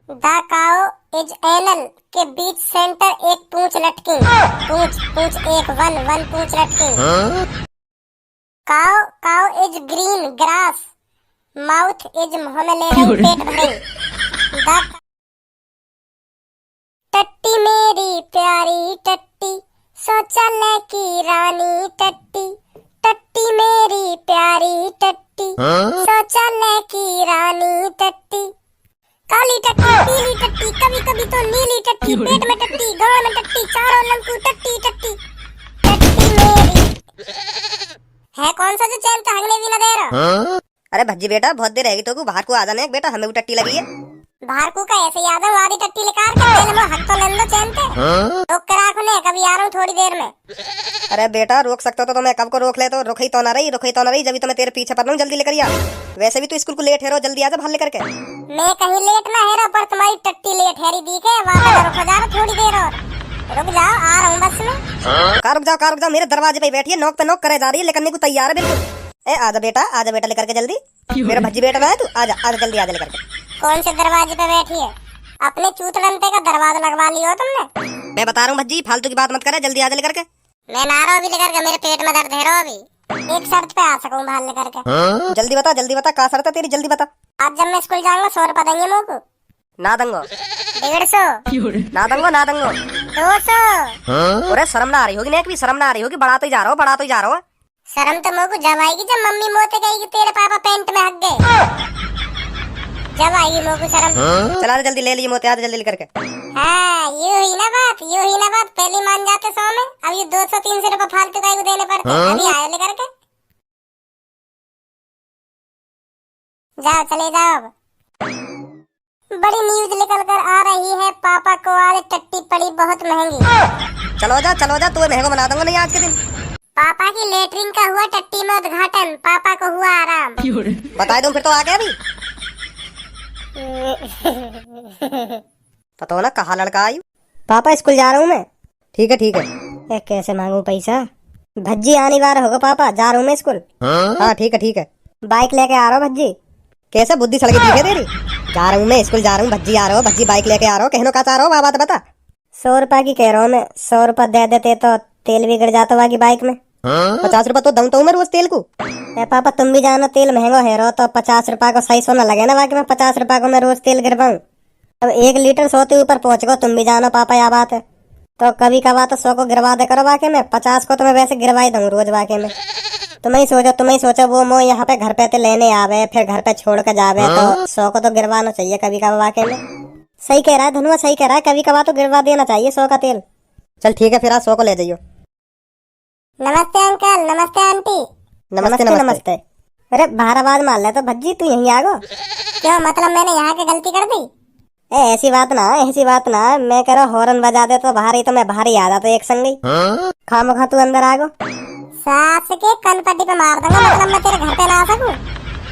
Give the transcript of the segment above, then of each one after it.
The cow is anal के बीच centre एक पूंछ लटकी। पूंछ पूंछ एक वन वन पूंछ लटकी। Cow cow is green grass mouth is मुंह में ले रही पेट भरी। द टट्टी मेरी प्यारी टट्टी शौचालय की रानी टट्टी। टट्टी मेरी प्यारी टट्टी शौचालय की रानी टट्टी। काली टट्टी पीली टट्टी कभी कभी तो नीली टट्टी। पेट में टट्टी गाँव में टट्टी चारों लंकू टट्टी टट्टी। टट्टी मेरी है कौन सा जो चैन का हगने भी न दे रहा। अरे भज्जी बेटा बहुत देर रहेगी तो को बाहर को आ जाने बेटा, हमें भी टट्टी लगी है। बाहर को का ऐसे याद है आधी टट्टी लेकर के पहले मैं हक तो ले लो चैन पे। तो करा खुने कभी आ रहा हूँ थोड़ी देर में। अरे बेटा रोक सकते हो तो मैं कब को रोक ले, तो रुक ही तो ना रही जब तो मैं तेरे पीछे पड़ रहा हूँ, जल्दी लेकर आ। वैसे भी तू स्कूल को लेट है रो, जल्दी आ जा बाहर लेकर के। मैं कहीं लेट ना है पर तुम्हारी टट्टी लेट है दिखे। वहाँ रुक जा थोड़ी देर और रुक जाओ, आ रहा हूँ बस में। कार रुक जाओ मेरे दरवाजे पे बैठी है, नॉक पे नॉक करे जा रही है, लेकर को तैयार है बिल्कुल। ए आजा बेटा लेकर के जल्दी। मेरा भज्जी बेटा है तू, आजा जल्दी आजा लेकर के। कौन से दरवाजे पे बैठी है? अपने चूतड़ंते का दरवाजा लगवा लियो तुमने। मैं बता रहा हूँ भज्जी फालतू की बात मत करे, जल्दी आजा लेकर के। मैं ना रहा अभी लेकर के, मेरे पेट में दर्द है रो अभी। एक शर्त पे आ सकूं बाहर लेकर के। जल्दी बता क्या शर्त है तेरी, जल्दी बता। आज जब मैं स्कूल जाऊंगा 100 रुपए देंगे मुझको। ना दूंगा। 150 ना दूंगा 200। अरे शर्म ना आ रही होगी, नेक भी शर्म ना आ रही होगी, बढ़ा तो ही जा रहा हो। शर्म तो मुझको जब आएगी जब मम्मी मोते कहेगी तेरे पापा पेंट में हक गए, जब आएगी मुझको शर्म। चला जल्दी ले लिए मोते, आजा जल्दी लेकर के। हाँ यूं ही ना बात पहली मान जाते 100 में। अब ये 200-300 रुपए फालतू का देने पड़ते। अभी आया लेकर के जाओ, चले जाओ। अब बड़ी न्यूज निकल कर आ रही है, पापा को आज टट्टी पड़ी बहुत महंगी। चलो जा तो महंगा बना दूंगा नहीं आज के दिन। पापा की लेटरिन का हुआ टट्टी में उद्घाटन, पापा को हुआ आराम। बता दूं फिर तो आ गया अभी। पता हो ना कहाँ लड़का आई। पापा स्कूल जा रहा हूँ मैं। ठीक है। कैसे मांगू पैसा? भज्जी आने वाला होगा पापा, जा रहा हूँ मैं स्कूल। हाँ ठीक है। बाइक लेके आ रहा हूँ भज्जी। कैसे बुद्धि सड़के दिखे तेरी। जा रहा हूँ मैं स्कूल, जा रहा हूँ भज्जी आ रहा हो, भज्जी बाइक लेके आ रहा हो, कहनो का चाह रहा हो बात बता। 100 रुपए की कह रहा हूँ मैं, 100 रुपए दे देते तो तेल भी गिर जाता बाकी बाइक में। 50 रुपए तो दूं मैं रोज तेल को। पापा तुम भी जानो तेल महंगा है रो, तो 50 रुपए को सही सोना लगे ना, बाकी में 50 रुपए को मैं रोज तेल गिरवाऊं। अब 1 लीटर 100 के ऊपर पहुंच गो, तुम भी जानो पापा यह बात है। तो कभी कभार तो 100 को गिरवा दे करो बाकी में, 50 को तो मैं वैसे गिरवा दूंगा रोज बाकी में। तुम ही सोचो वो मो यहाँ पे घर पे तो लेने आवे फिर घर पे छोड़ कर जावे, तो 100 को तो गिरवाना चाहिए कभी कभार बाकी में। सही कह रहा है धनुआ, सही कह रहा है, कभी कभार तो गिरवा देना चाहिए 100 का तेल। चल ठीक है फिर आज 100 को ले जाइयो। नमस्ते अंकल, नमस्ते आंटी। नमस्ते। अरे बाहर आवाज मार ले तो भज्जी तू यहीं आ गो। क्यों मतलब मैंने यहाँ की गलती कर दी? ऐसी बात ना, मैं कह रहा हॉर्न बजा दे तो बाहर ही, तो मैं बाहर ही आ जाता एक संग ही। खामखा तू अंदर आ गो। सास के कनपट्टी पे मार दूंगा, मतलब मैं तेरे घर पे ना आ सकूं।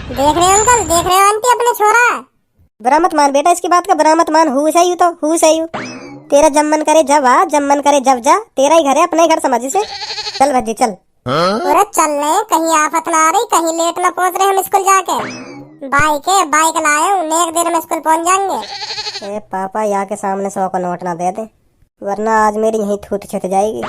देख रहे हो अंकल, देख रहे हो आंटी अपने छोरा। बुरा मत मान बेटा, इसकी बात का बुरा मत मान। हूँ सही हूँ। तेरा जब मन करे जब आ, जब मन करे जब जा, तेरा ही घर है, अपना ही घर समझ इसे। चल भज्जी चल। अरे चलने कहीं आफत ना आ रही, कहीं लेट ना पहुंच रहे हम स्कूल जाके। बाइक लाए हूँ, एक देर में स्कूल पहुंच जाएंगे। ए पापा यहाँ के सामने 100 का नोट ना दे दे, वरना आज मेरी यहीं थूत छित जाएगी।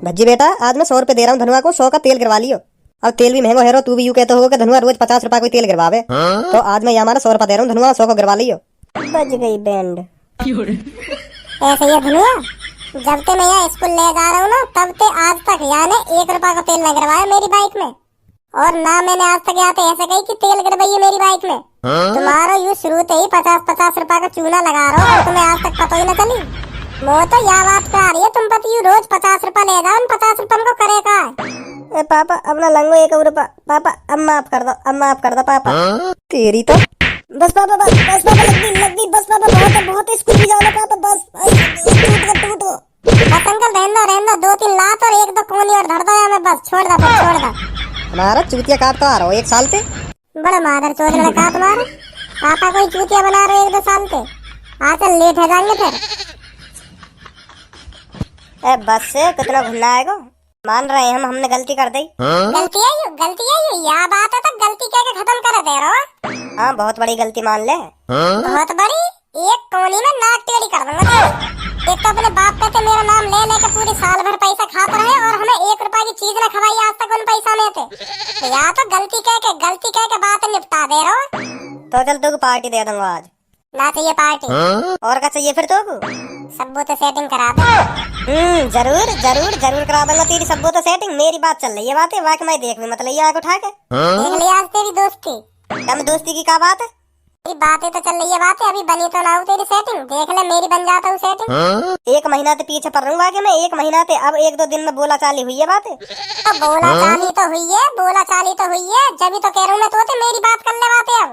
भज्जी बेटा आज मैं 100 रुपए दे रहा हूँ धनुआ को, 100 का तेल गिरवा लियो। अब तेल भी महंगा है रो, तू भी यूं कहते हो कि धनुआ रोज 50 रुपए कोई तेल गिरवावे, तो आज मैं यहाँ 100 रुपए दे रहा हूँ धनुआ, 100 को गिरवा लियो। बज गई बैंड। ऐसे ही धनुआ, जब ते मैं यहाँ स्कूल ले जा रहा हूँ ना, तब ते आज तक यानी 1 रुपए का तेल न गिरवाया मेरी बाइक में, और ना मैंने आज तक यहाँ पे ऐसे कही कि तेल गिरवाइए मेरी बाइक में। तुम्हारा यू शुरू से ही 50-50 रुपए का चूना लगा रहा हो, और तुम्हें आज तक पता ही न चली। वो तो यह बात पे आ रही है, तुम पति यू रोज 50 रुपए ले जाओ, 50 रुपए को करे का। पापा अपना लंगो 1 रुपया, पापा अब माफ कर दो पापा। तेरी तो बस पापा लग गई बस पापा, बहुत स्कूल भी जाओ पापा, बस टूट गो। बस अंकल रहना 2-3 लात और 1-2 कोनी और धर दो मैं, बस छोड़ दा। हमारा चूतिया काट तो आ रहा हो 1 साल से। बड़ा मादर चोद लड़का तुम्हारा, पापा कोई चूतिया बना रहे 1-2 साल से। चल लेट हो जाएंगे फिर। बस से कितना घुलना आएगा, मान रहे हैं हमने गलती कर दी। गलती है यह बात है तो गलती क्या के खत्म कर दे रहा। हाँ बहुत बड़ी गलती मान ले। बहुत बड़ी? एक कोनी में नाक टेढ़ी कर दूंगा तेरी। एक तो अपने बाप पे तो मेरा नाम ले लेके पूरी साल भर पैसा खाता रहे और हमें 1 रुपए की चीज ना खवाई आज तक उन पैसा में थे। तो या तो गलती कह के बात निपटा दे रहा हूँ। तो चल तुझको पार्टी दे दूंगा आज। ना चाहिए पार्टी। और क्या चाहिए फिर तुझको? सब्बू तो सेटिंग करा दे। जरूर जरूर जरूर करा दूंगा तेरी सब्बू तो सेटिंग। मेरी बात चल रही है बातें वाकई मैं देख भी मत लिया आग उठा के। देख लिया आज तेरी दोस्ती। कम दोस्ती की क्या बात है? बातें तो चल रही है बातें, अभी बनी तो ना हो तेरी सेटिंग। देख ले मेरी बन जाता हूँ सेटिंग। 1 महीना से पीछे पड़ रहा हूँ आगे मैं। 1 महीना से अब 1-2 दिन में बोला चाली हुई है बातें। तो बोला चाली तो हुई है, बोला चाली तो हुई है। जब तो कह रहा हूँ मैं तो मेरी बात कर ले बातें। अब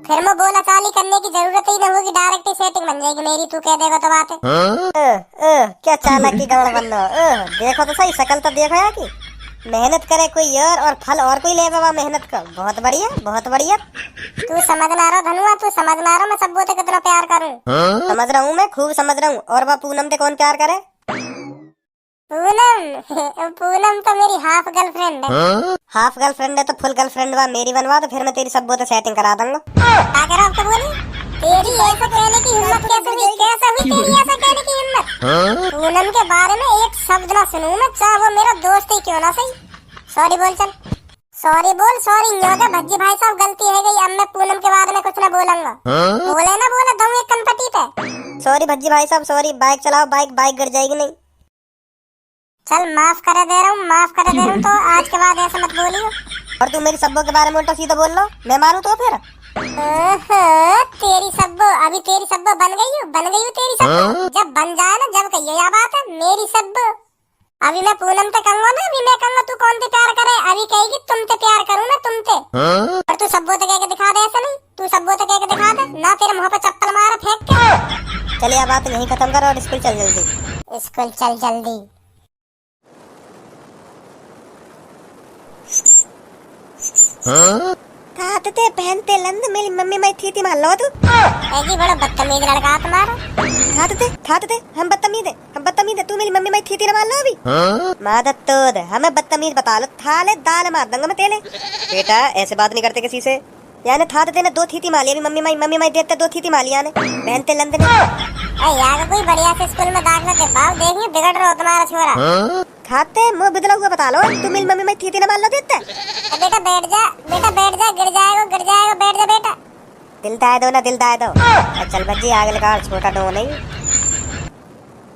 फिर मैं बोला चाली करने की जरूरत ही नहीं होगी, डायरेक्ट ही सेटिंग बन जाएगी मेरी। तू कह देगा तो बातें। क्या चालाक की गड़ बन रहा। देखो तो सही शकल तो देखो यार की मेहनत करे कोई और फल और कोई ले बाबा मेहनत का। बहुत बढ़िया बहुत बढ़िया। तू समझ ना रहा धनुआ, तू समझ ना रहा मैं सब्बू से कितना प्यार करूं। समझ रहा हूँ मैं, खूब समझ रहा हूँ। और वह पूनम से कौन प्यार करे? पूनम पूनम तो मेरी हाफ गर्लफ्रेंड है। हाफ गर्लफ्रेंड है तो फुल गर्लफ्रेंड वा मेरी बनवा तो फिर मैं तेरी सब्बू से सेटिंग करा दूंगा। क्या कह रहा आपको बोली? तेरी ऐसा कहने की हिम्मत कैसे हुई? कैसे हुई तेरी ऐसा कहने की हिम्मत? पूनम के बारे में एक शब्द ना सुनूं मैं, चाहे वो मेरा दोस्त ही क्यों ना सही। सॉरी बोल चल, सॉरी बोल। सॉरी योगा भज्जी भाई साहब गलती है गई। अब मैं पूनम के बारे में कुछ ना बोलूंगा। बोले ना बोले दऊं एक कनपटी पे। सॉरी भज्जी भाई साहब सॉरी। बाइक चलाओ, बाइक गिर जाएगी नहीं। चल माफ कर दे रहा हूँ, माफ कर दे रहा हूँ। तो आज के बाद ऐसा मत बोलियो। और तू मेरी सब्बू के बारे में उल्टा सीधा बोल लो, मैं मारूं तो फिर? तेरी सब्बू अभी तेरी सब्बू बन गई हूँ तेरी सब्बू। जब बन जाए ना जब कहियो या बात है मेरी सब्बू। अभी मैं पूनम से कहूंगा ना, अभी मैं कहूंगा तू कौन से प्यार करे। अभी कहेगी तुम ते प्यार करूँ मैं तुम ते। और तू सब्बू से कह के दिखा दे। ऐसा नहीं, तू सब्बू से कह के दिखा दे ना, तेरे मुंह पे चप्पल मारा फेंक के। चलिए अब बात यहीं खत्म करो और स्कूल चल जल्दी। स्कूल चल जल्दी। खाते पहनते लंद मेरी मम्मी मैं थी मान लो तू। ऐसी बड़ा बदतमीज लड़का तुम्हारा। खाते हम बदतमीज है। तू मेरी मम्मी मैं थी ना मान लो अभी। मादत तो हमें बदतमीज बता लो, थाले दाल मार दूंगा मैं तेले। बेटा ऐसे बात नहीं करते किसी से। यानी था देने 2 थी माली अभी मम्मी मैं देते 2 थी माली यानी पहनते लंद ने। यार कोई बढ़िया से स्कूल में दाखिला दिलवाओ, देखिए बिगड़ रहा हो तुम्हारा छोरा। खाते मुंह बदला हुआ बता लो। तू मेरी मम्मी मैं थी ना मान लो देते। बेटा बैठ जा गिर जाएगा बैठ जा बेटा। दिल दाए दो। चल बच्ची आगे लगा, छोटा डो नहीं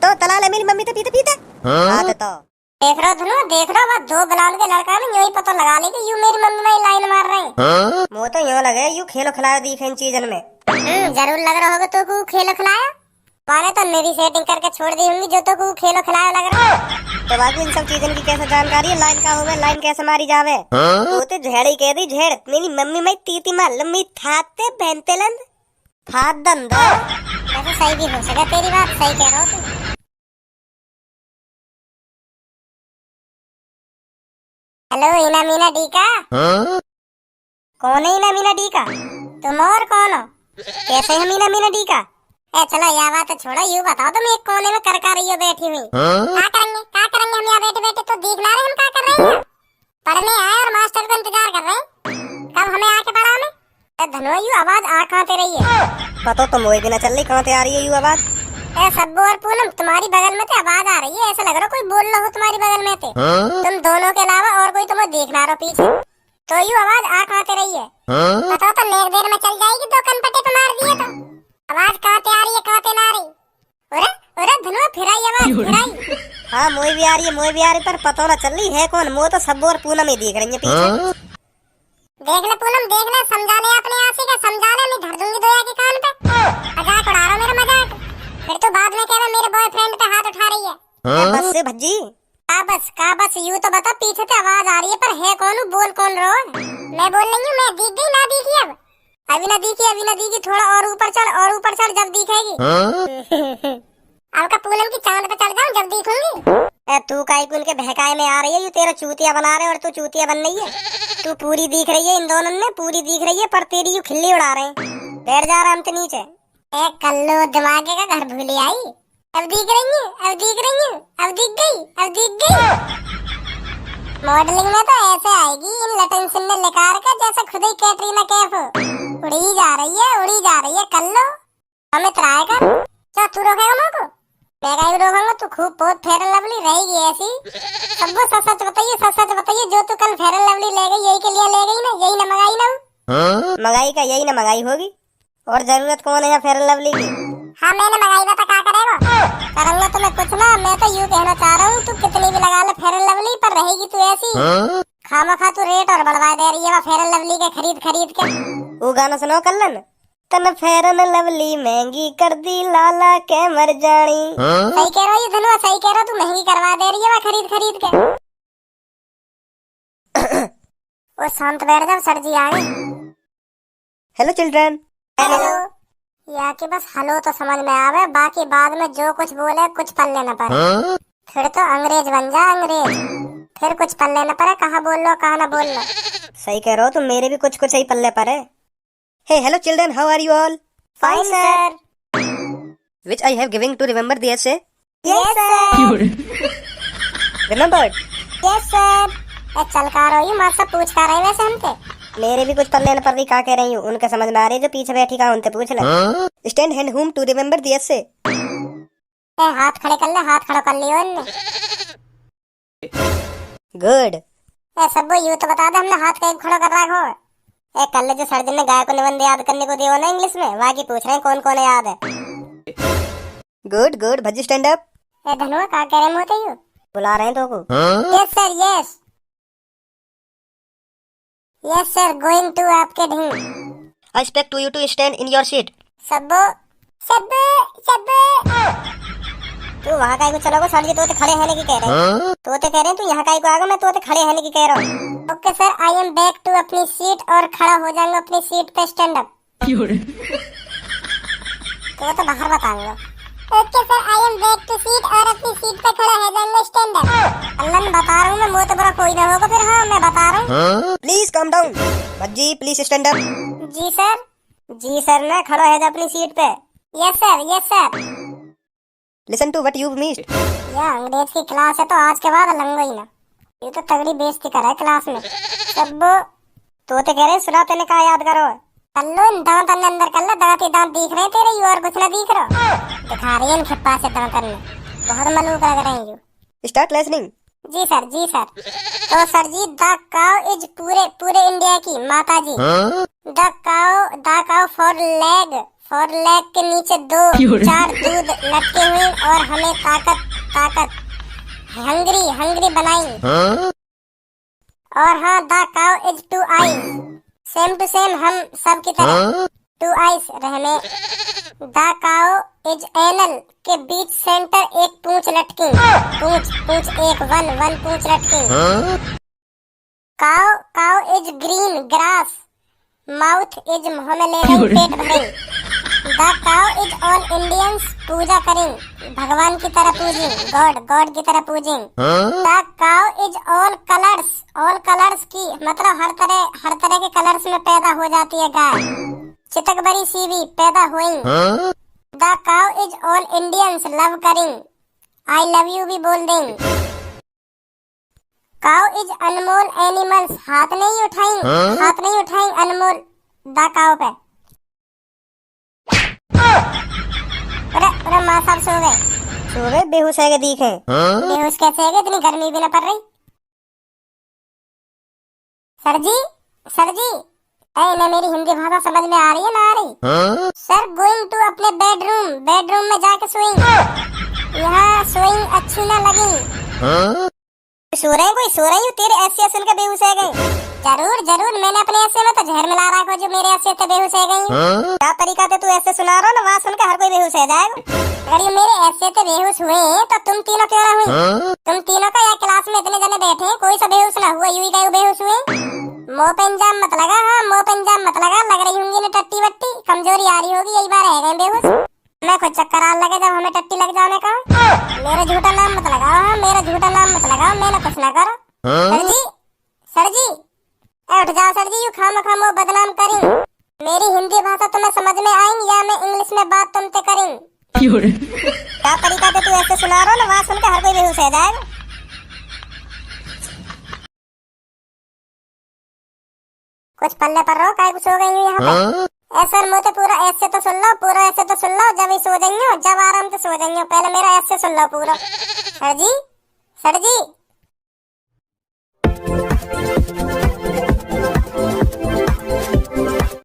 तो तला ले मेरी मम्मी तो पीते हाथ तो देख रहा बस 2 गुलाम के लड़का ने यूं ही पता लगा ली कि यूं मेरी मम्मी में लाइन मार रहे हैं। मुँह तो यूं लगे यूं खेलो खिलाया दिखे इन चीजन में। जरूर लग रहा होगा तो को खेलो खिलाया। माने तो मेरी सेटिंग करके छोड़ दी होंगी जो तो को खेलो खिलाया लग रहा है। तो बाकी इन सब चीजन की कैसे जानकारी है? लाइन का होगा, लाइन कैसे मारी जावे? वो तो झेड़ ही कह दी झेड़। मेरी मम्मी मैं तीती मार लम्बी थाते पहनते लंद हाथ दंदा। वैसे सही भी हो सका, तेरी बात सही कह रहा हो तू। हेलो इना मीना डीका। कौन है इना मीना डीका? तुम और कौन हो? कैसे है मीना डीका? चलो यह बात छोड़ो, यूँ बताओ तुम एक कोने में कर रही हो बैठी हुई। क्या करेंगे हम यहाँ बैठे बैठे? तो देख ना रहे हम क्या कर रहे हैं। पढ़ने आए और मास्टर का इंतजार कर रहे हैं। कब हमें आके पढ़ा हमें। धनो यू आवाज आ कहाँ रही है? पता तो मोए भी ना चल रही कहाँ से आ रही है यू आवाज। सब्बू और पूनम तुम्हारी बगल में आवाज आ रही है। ऐसा लग रहा कोई बोल रहा हो तुम्हारी बगल में थे। तुम दोनों के अलावा और कोई तुम्हें देख ना रहा पीछे। तो यू आवाज आ कहाँ रही है? बताओ तो नेक देर में चल जाएगी। 2 कनपटे पे मार दिए तो आवाज कहाँ आ रही है कहाँ ना रही। अरे धनुआ फिराई आवाज फिराई। हाँ मोए भी आ रही है पर पता ना चल रही है कौन। मुँह तो सब्बू और पूनम ही दिख रही है पीछे। देख ले पूनम देख ले, समझा ले अपने आशी का, समझा ले। मैं धर दूंगी दोया के कान पे। मजाक उड़ा रहा मेरा मजाक। फिर तो बाद में कहना मेरे बॉयफ्रेंड पे हाथ उठा रही है। बस से भज्जी का बस यूं तो बता पीछे से आवाज आ रही है पर है कौन? बोल कौन रहो? मैं बोल रही हूँ। मैं दिख गई ना दिखी? अब अभी ना दिखी थोड़ा और ऊपर चढ़ जब दिखेगी। अब का पूनम की चांद पे चढ़ जाऊं जब दिखूंगी। तू काई कुल के बहकाए में आ रही है। यू तेरा चूतिया बना रहे और तू चूतिया बन रही है। तू पूरी दिख रही है, इन दोनों में पूरी दिख रही है पर तेरी यू खिल्ली उड़ा रहे हैं। बैठ जा रहा हम तो नीचे। एक कल्लो दिमागे का घर भूली आई। अब दिख रही है, अब दिख गई। मॉडलिंग में तो ऐसे आएगी इन लटन सिन्ने लिकार का जैसे खुद ही कैटरीना कैफ। उड़ी जा रही है कल्लो। हमें ट्राई कर। क्या तू रोकेगा मेरे को? मैं कहीं रोकूंगा? तू खूब बहुत फेयर एंड लवली रहेगी ऐसी। सब वो सच सच बताइए, सच सच बताइए, जो तू कल फेयर एंड लवली ले गई, यही के लिए ले गई ना? यही ना मंगाई ना? मंगाई का यही ना मंगाई होगी, और जरूरत कौन है फेयर एंड लवली की? हाँ मैंने मंगाई, बता क्या करेगा? करूंगा तो मैं कुछ ना, मैं तो यूँ कहना चाह रहा हूँ, तू कितनी भी लगा ले फेयर एंड लवली, पर रहेगी तू ऐसी। खामखा तू रेट और बढ़वा दे रही है फेयर एंड लवली के खरीद खरीद के। वो गाना सुनो कल्लन, तन फेयर एंड लवली महंगी कर दी लाला के मर जानी। सही कह रहा है ये धनुआ, सही कह रहा, तू महंगी करवा दे रही है खरीद खरीद के। वो शांत बैठ जा, सर जी आ गए। Hello children. हेलो। या कि बस हेलो तो समझ में आवे, बाकी बाद में जो कुछ बोले कुछ पल्ले न पड़े। फिर तो अंग्रेज बन जा अंग्रेज, फिर कुछ पल्ले न पड़े, कहाँ बोल लो कहाँ न बोल लो। सही कह रहे हो तुम, मेरे भी कुछ कुछ ही पल्ले पर है। Hey, hello children, how are you all? Fine sir. Which I have given to remember the essay? Yes sir. Remembered? Yes sir. चल का रही माँ सब पूछ का रही वैसे हमसे। मेरे भी कुछ पल्ले न पर भी का कह रही हूँ, उनके समझ में आ रही है, जो पीछे बैठी का उनसे पूछ ले। Stand hand whom to remember the essay? हाथ खड़े कर ले, हाथ खड़ा कर लियो इनने। Good. सब यूँ तो बता दे, हमने हाथ कहीं खड़ा कर रखा है। कल जो सर जी ने गाय को निबंध याद करने को दिया ना इंग्लिश में, बाकी पूछ रहे हैं कौन कौन याद है। Good good, Bhajji stand up. Dhanua का कह रहे होते यू? बुला रहे हैं तो को। Yes sir yes. Yes sir, going to आपके ढिंग। I expect you to stand in your seat. सबो सबे सबे। तू वहाँ का चलोगे? सर जी तोते खड़े रहने की कह रहे हैं। तोते कह रहे हैं तू यहाँ का आएगा, मैं तोते खड़े रहने की कह रहा हूँ। Okay sir, I am back to अपनी सीट और खड़ा हो जाऊंगा अपनी सीट पे स्टैंड अप। तो बाहर बताऊंगा। Okay sir, I am back to seat और अपनी सीट पे खड़ा हो जाऊंगा स्टैंड अप। अल्लाह मैं बता रहा हूँ, मैं मोटे बड़ा कोई ना होगा फिर। हाँ मैं बता रहा हूँ। Please come down. Bhajji please stand up. जी सर। जी सर, मैं खड़ा है अपनी सीट पे। Yes sir yes sir. Listen to what you've missed. यह अंग्रेज की क्लास है तो आज के बाद लंगो ही ना। ये तो तगड़ी बेइज्जती कर रहा है क्लास में। सब तोते कह रहे हैं सुना तेने कहा याद करो। कल्लो दांत अंदर कर ले, दांत ही दांत दिख रहे हैं तेरे, यू और कुछ ना दिख रहा। दिखा रही है इन खिप्पा से दांत में, बहुत मलूक लग रहे हैं यू। Start listening. जी सर जी सर। तो सर जी, द काउ इज पूरे पूरे इंडिया की माता जी। द काउ फॉर लेग के नीचे 2-4 दूध लटके हुए और हमें ताकत हंगरी बनाई। और हाँ, the cow is 2 eyes, same to same हम सब की तरह 2 आईज रहने। द काउ इज एनल के बीच सेंटर एक पूंछ लटकी, पूंछ एक वन पूंछ लटकी। Cow is green grass, mouth is मुंह में ले रही पेट भरे। The cow is all Indians पूजा करें, भगवान की तरह पूजें, गॉड की तरह पूजें। The cow is all colours की मतलब हर तरह के कलर्स में पैदा हो जाती है गाय, चितक बड़ी सी भी पैदा हुई। The cow is all Indians love करें, आई लव यू भी बोल दें। काउ इज अनमोल एनिमल्स, हाथ नहीं उठाई अनमोल द काउ पे। अरे माँ साहब सो गए बेहोश है दिखे। बेहोश कैसे है? इतनी गर्मी भी ना पड़ रही। सर जी इन्हें मेरी हिंदी भाषा समझ में आ रही है ना आ रही? सर, गोइंग टू अपने बेडरूम में जाके सोएंगे, यहाँ सोइंग अच्छी ना लगी। सो रही हूँ तेरे ऐसे सुन के बेहोश है गई। जरूर मैंने अपने ऐसे में तो जहर मिला रखा जो मेरे ऐसे से बेहोश है गई। क्या तरीका से तू ऐसे सुना रहा ना, वहाँ सुन के हर कोई बेहोश है जाएगा। अगर ये मेरे ऐसे से बेहोश हुए तो तुम तीनों क्यों ना हुई? तुम तीनों का यहाँ क्लास में इतने जने बैठे, कोई सा बेहोश ना हुआ, यूं ही बेहोश हुए। मुँह पे इंजाम मत लगा, हाँ मुँह पे इंजाम मत लगा, लग रही होंगी ना टट्टी वट्टी, कमजोरी आ रही होगी, यही बार रह गए बेहोश। मैं खुद चक्कर आने लगे जब हमें टट्टी लग जाने का। मेरा झूठा नाम मत लगाओ, हाँ मेरा झूठा नाम मत लगाओ, मैंने कुछ ना करो। सर जी उठ जाओ सर जी, यू खामो बदनाम करें। मेरी हिंदी भाषा तुम्हें समझ में आएंगी या मैं इंग्लिश में बात तुमसे करें? क्या तरीका से तू ऐसे सुना रहा ना, वहाँ सुन के हर कोई बेहोश हो जाएगा। कुछ पल्ले पर रहो, काय कुछ हो गई हूँ यहाँ पे। सर मोते पूरा ऐसे तो सुन लो, पूरा ऐसे तो सुन लो, जब ही सो जाइयो, जब आराम से सो जाइयो, पहले मेरा ऐसे सुन लो पूरा। सर जी, सर जी।